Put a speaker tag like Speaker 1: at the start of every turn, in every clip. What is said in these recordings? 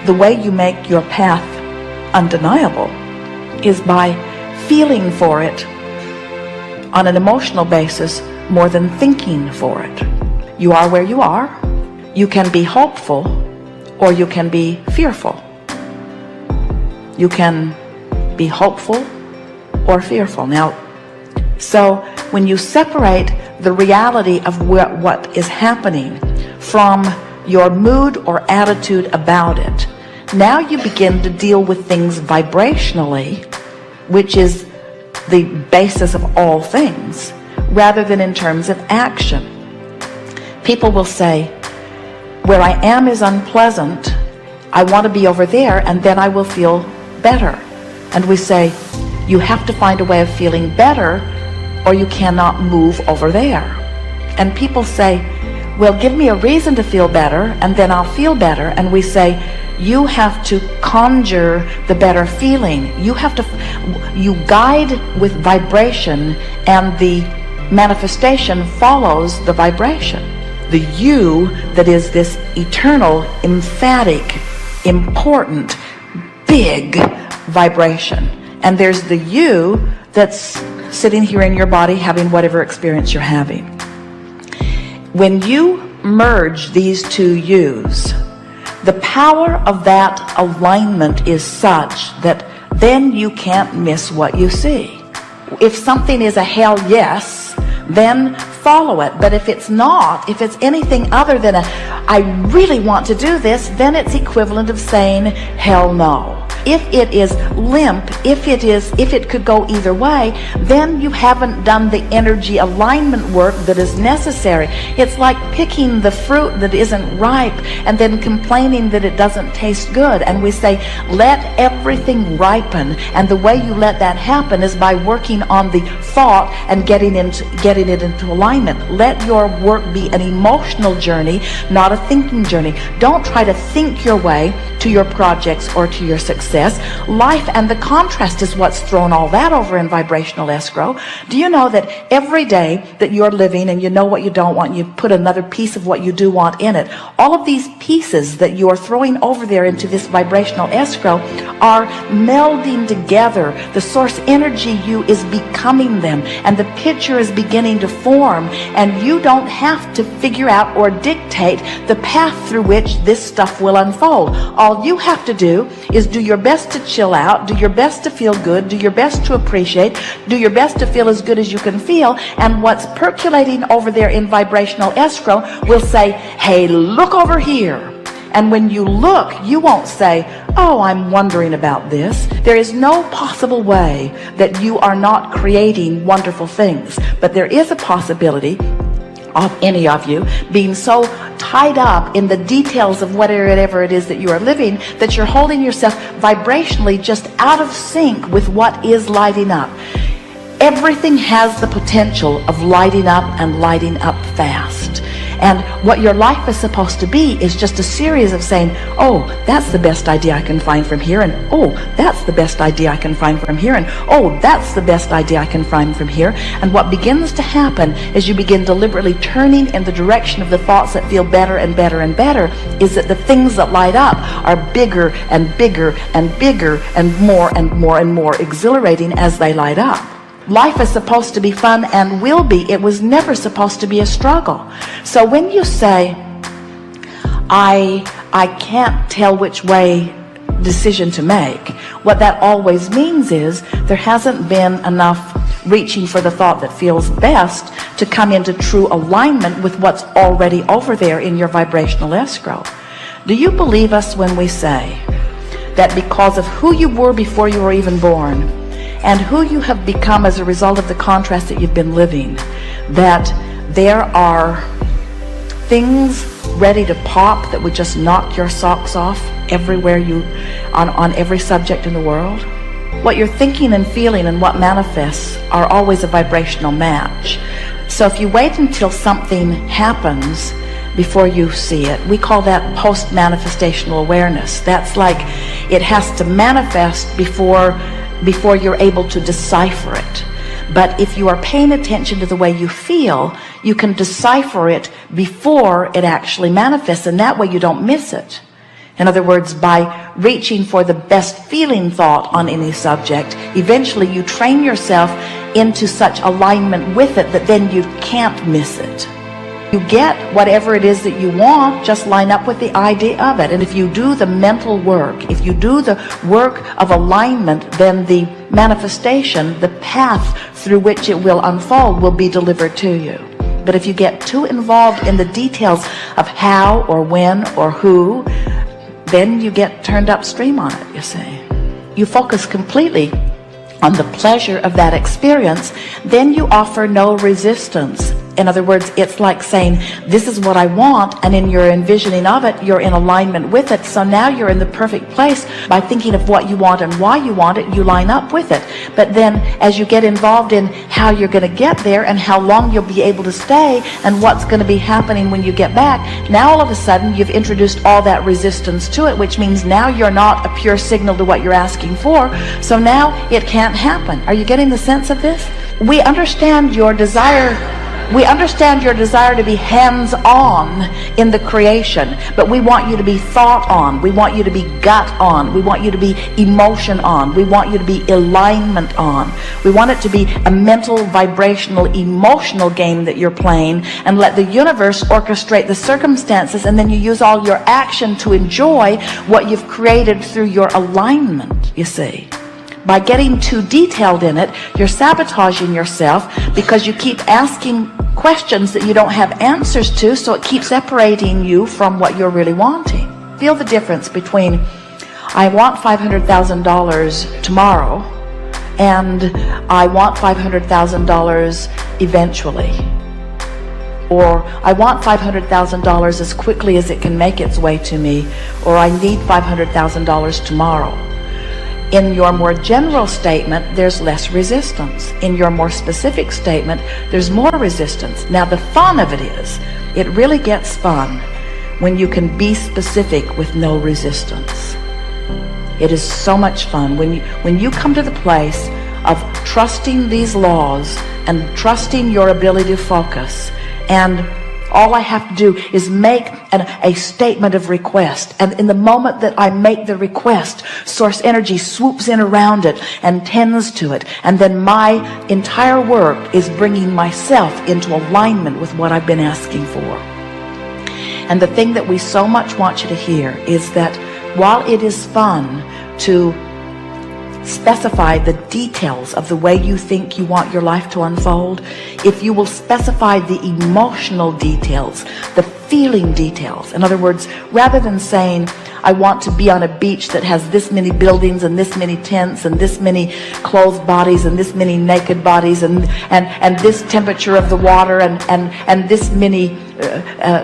Speaker 1: the way you make your path undeniable is by feeling for it on an emotional basis more than thinking for it. You are where you are. You can be hopeful or you can be fearful. You can be hopeful or fearful. Now, so when you separate the reality of what is happening from your mood or attitude about it, now you begin to deal with things vibrationally, which is the basis of all things, rather than in terms of action. People will say, where I am is unpleasant, I want to be over there, and then I will feel better. And we say, you have to find a way of feeling better, or you cannot move over there. And people say, well, give me a reason to feel better, and then I'll feel better. And we say, you have to conjure the better feeling. You guide with vibration, and the manifestation follows the vibration. The you that is this eternal, emphatic, important, big vibration. And there's the you that's sitting here in your body having whatever experience you're having. When you merge these two yous, the power of that alignment is such that then you can't miss what you see. If something is a hell yes, then follow it. But if it's not, if it's anything other than a I really want to do this, then it's equivalent of saying hell no. If it is limp, if it could go either way, then you haven't done the energy alignment work that is necessary. It's like picking the fruit that isn't ripe and then complaining that it doesn't taste good. And we say, let everything ripen. And the way you let that happen is by working on the thought and getting it into alignment. Let your work be an emotional journey, not a thinking journey. Don't try to think your way to your projects or to your success. Life and the contrast is what's thrown all that over in vibrational escrow. Do you know that every day that you're living and you know what you don't want, you put another piece of what you do want in it. All of these pieces that you are throwing over there into this vibrational escrow are melding together. The source energy you is becoming them, and the picture is beginning to form, and you don't have to figure out or dictate the path through which this stuff will unfold. All you have to do is do your best to chill out, do your best to feel good, do your best to appreciate, do your best to feel as good as you can feel, and what's percolating over there in vibrational escrow will say, hey, look over here. And when you look, you won't say, oh, I'm wondering about this. There is no possible way that you are not creating wonderful things, but there is a possibility of any of you being so tied up in the details of whatever it is that you are living that you're holding yourself vibrationally just out of sync with what is lighting up. Everything has the potential of lighting up and lighting up fast. And what your life is supposed to be is just a series of saying, oh, that's the best idea I can find from here, and oh, that's the best idea I can find from here, and oh, that's the best idea I can find from here. And what begins to happen as you begin deliberately turning in the direction of the thoughts that feel better and better and better is that the things that light up are bigger and bigger and bigger and more and more and more exhilarating as they light up. Life is supposed to be fun and will be. It was never supposed to be a struggle. So when you say, I can't tell which way decision to make, what that always means is there hasn't been enough reaching for the thought that feels best to come into true alignment with what's already over there in your vibrational escrow. Do you believe us when we say that because of who you were before you were even born, and who you have become as a result of the contrast that you've been living, that there are things ready to pop that would just knock your socks off everywhere on every subject in the world? What you're thinking and feeling and what manifests are always a vibrational match. So if you wait until something happens before you see it, we call that post-manifestational awareness. That's like it has to manifest before you're able to decipher it. But if you are paying attention to the way you feel, you can decipher it before it actually manifests, and that way you don't miss it. In other words, by reaching for the best feeling thought on any subject, eventually you train yourself into such alignment with it that then you can't miss it. You get whatever it is that you want, just line up with the idea of it. And if you do the mental work, if you do the work of alignment, then the manifestation, the path through which it will unfold, will be delivered to you. But if you get too involved in the details of how or when or who, then you get turned upstream on it, you see. You focus completely on the pleasure of that experience, then you offer no resistance. In other words, it's like saying, this is what I want, and in your envisioning of it, you're in alignment with it. So now you're in the perfect place. By thinking of what you want and why you want it, you line up with it. But then as you get involved in how you're going to get there and how long you'll be able to stay and what's going to be happening when you get back, now all of a sudden you've introduced all that resistance to it, which means now you're not a pure signal to what you're asking for. So now it can't happen. Are you getting the sense of this? We understand your desire to be hands-on in the creation, but we want you to be thought-on. We want you to be gut-on. We want you to be emotion-on. We want you to be alignment-on. We want it to be a mental, vibrational, emotional game that you're playing, and let the universe orchestrate the circumstances, and then you use all your action to enjoy what you've created through your alignment, you see. By getting too detailed in it, you're sabotaging yourself because you keep asking questions that you don't have answers to, so it keeps separating you from what you're really wanting. Feel the difference between, I want $500,000 tomorrow, and I want $500,000 eventually. Or I want $500,000 as quickly as it can make its way to me, or I need $500,000 tomorrow. In your more general statement, there's less resistance. In your more specific statement, there's more resistance. Now, the fun of it is, it really gets fun when you can be specific with no resistance. It is so much fun when you come to the place of trusting these laws and trusting your ability to focus, and all I have to do is make a statement of request. And in the moment that I make the request, source energy swoops in around it and tends to it. And then my entire work is bringing myself into alignment with what I've been asking for. And the thing that we so much want you to hear is that while it is fun to specify the details of the way you think you want your life to unfold, if you will specify the emotional details, the feeling details. In other words, rather than saying, I want to be on a beach that has this many buildings and this many tents and this many clothed bodies and this many naked bodies and this temperature of the water and this many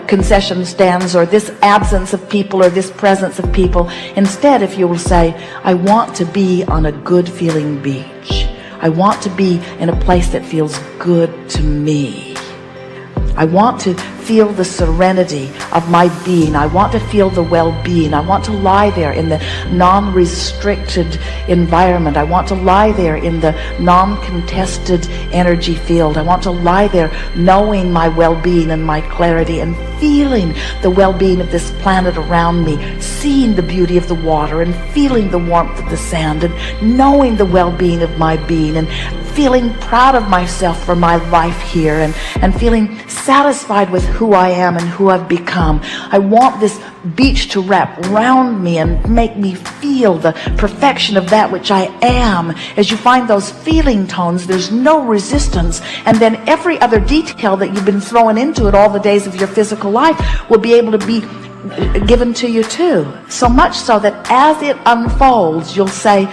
Speaker 1: concession stands, or this absence of people or this presence of people. Instead, if you will say, I want to be on a good feeling beach. I want to be in a place that feels good to me. I want to feel the serenity of my being. I want to feel the well-being. I want to lie there in the non-restricted environment. I want to lie there in the non-contested energy field. I want to lie there knowing my well-being and my clarity and feeling the well-being of this planet around me, seeing the beauty of the water and feeling the warmth of the sand and knowing the well-being of my being and feeling proud of myself for my life here and feeling satisfied with who I am and who I've become. I want this beach to wrap around me and make me feel the perfection of that which I am. As you find those feeling tones, there's no resistance, and then every other detail that you've been throwing into it all the days of your physical life will be able to be given to you too. So much so that as it unfolds, you'll say,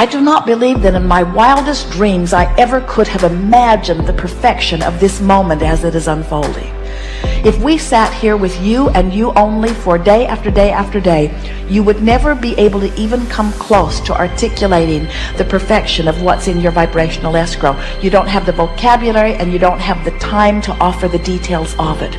Speaker 1: I do not believe that in my wildest dreams I ever could have imagined the perfection of this moment as it is unfolding. If we sat here with you and you only for day after day after day, you would never be able to even come close to articulating the perfection of what's in your vibrational escrow. You don't have the vocabulary and you don't have the time to offer the details of it.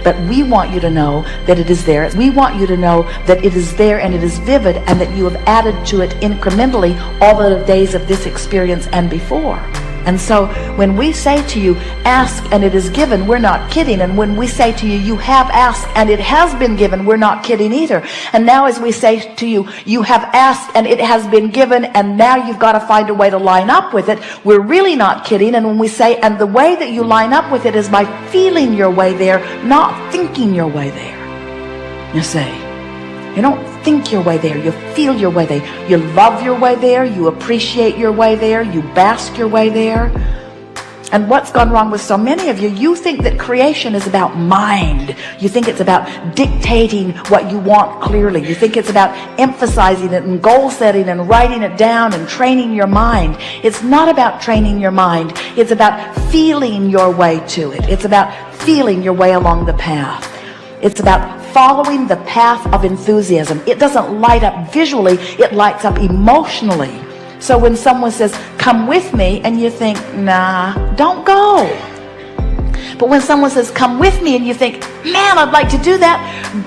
Speaker 1: But we want you to know that it is there. We want you to know that it is there and it is vivid, and that you have added to it incrementally all the days of this experience and before. And so when we say to you, ask and it is given, we're not kidding. And when we say to you, you have asked and it has been given, we're not kidding either. And now as we say to you, you have asked and it has been given, and now you've got to find a way to line up with it, we're really not kidding. And when we say, and the way that you line up with it is by feeling your way there, not thinking your way there. You see, you don't think your way there, you feel your way there. You love your way there, you appreciate your way there, you bask your way there. And what's gone wrong with so many of you, you think that creation is about mind. You think it's about dictating what you want clearly. You think it's about emphasizing it and goal setting and writing it down and training your mind. It's not about training your mind. It's about feeling your way to it. It's about feeling your way along the path. It's about following the path of enthusiasm. It doesn't light up visually, it lights up emotionally. So when someone says, come with me, and you think, nah, don't go. But when someone says, come with me, and you think, man, I'd like to do that,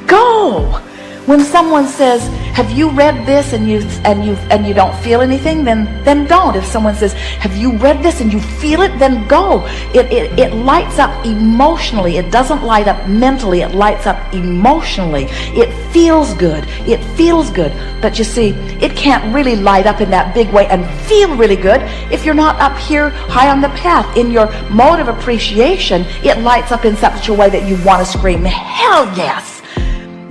Speaker 1: go. When someone says, have you read this, and you don't feel anything, then don't. If someone says, have you read this and you feel it, then go. It lights up emotionally. It doesn't light up mentally. It lights up emotionally. It feels good. It feels good. But you see, it can't really light up in that big way and feel really good if you're not up here high on the path. In your mode of appreciation, it lights up in such a way that you want to scream, hell yes.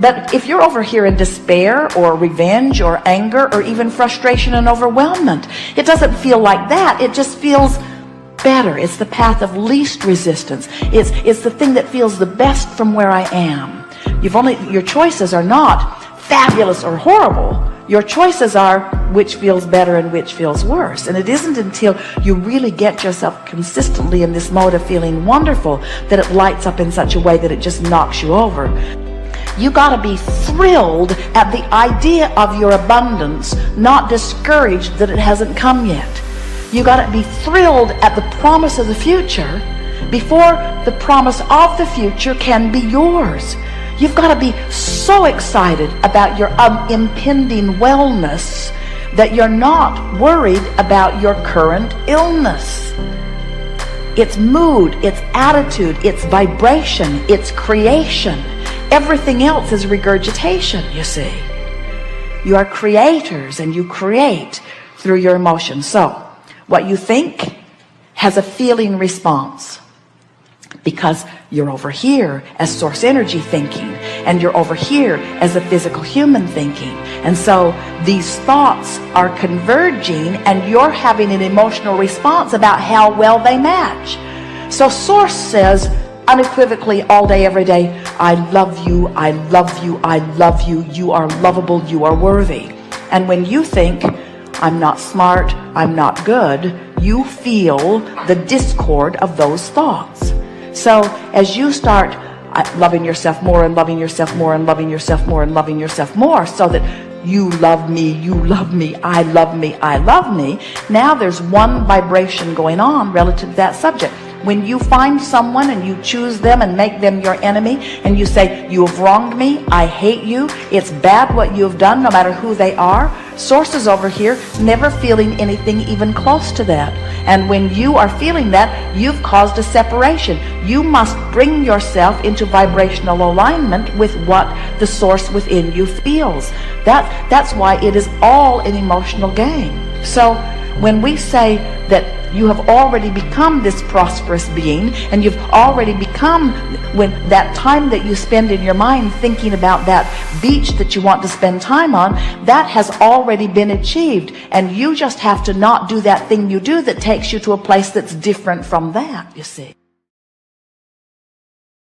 Speaker 1: But if you're over here in despair or revenge or anger or even frustration and overwhelmment, it doesn't feel like that. It just feels better. It's the path of least resistance. It's the thing that feels the best from where I am. Your choices are not fabulous or horrible. Your choices are which feels better and which feels worse. And it isn't until you really get yourself consistently in this mode of feeling wonderful that it lights up in such a way that it just knocks you over. You got to be thrilled at the idea of your abundance, not discouraged that it hasn't come yet. You got to be thrilled at the promise of the future before the promise of the future can be yours. You've got to be so excited about your impending wellness that you're not worried about your current illness. It's mood, it's attitude, it's vibration, it's creation. Everything else is regurgitation, you see. You are creators and you create through your emotions. So, what you think has a feeling response because you're over here as source energy thinking and you're over here as a physical human thinking. And so these thoughts are converging and you're having an emotional response about how well they match. So source says, unequivocally all day, every day, I love you, I love you, I love you, you are lovable, you are worthy. And when you think, I'm not smart, I'm not good, you feel the discord of those thoughts. So as you start loving yourself more and loving yourself more and loving yourself more and loving yourself more so that you love me, I love me, I love me, now there's one vibration going on relative to that subject. When you find someone and you choose them and make them your enemy and you say, you have wronged me, I hate you, it's bad what you have done no matter who they are, source is over here never feeling anything even close to that. And when you are feeling that, you've caused a separation. You must bring yourself into vibrational alignment with what the source within you feels. That's why it is all an emotional game. So when we say that you have already become this prosperous being and you've already become, when that time that you spend in your mind thinking about that beach that you want to spend time on, that has already been achieved, and you just have to not do that thing you do that takes you to a place that's different from that, you see.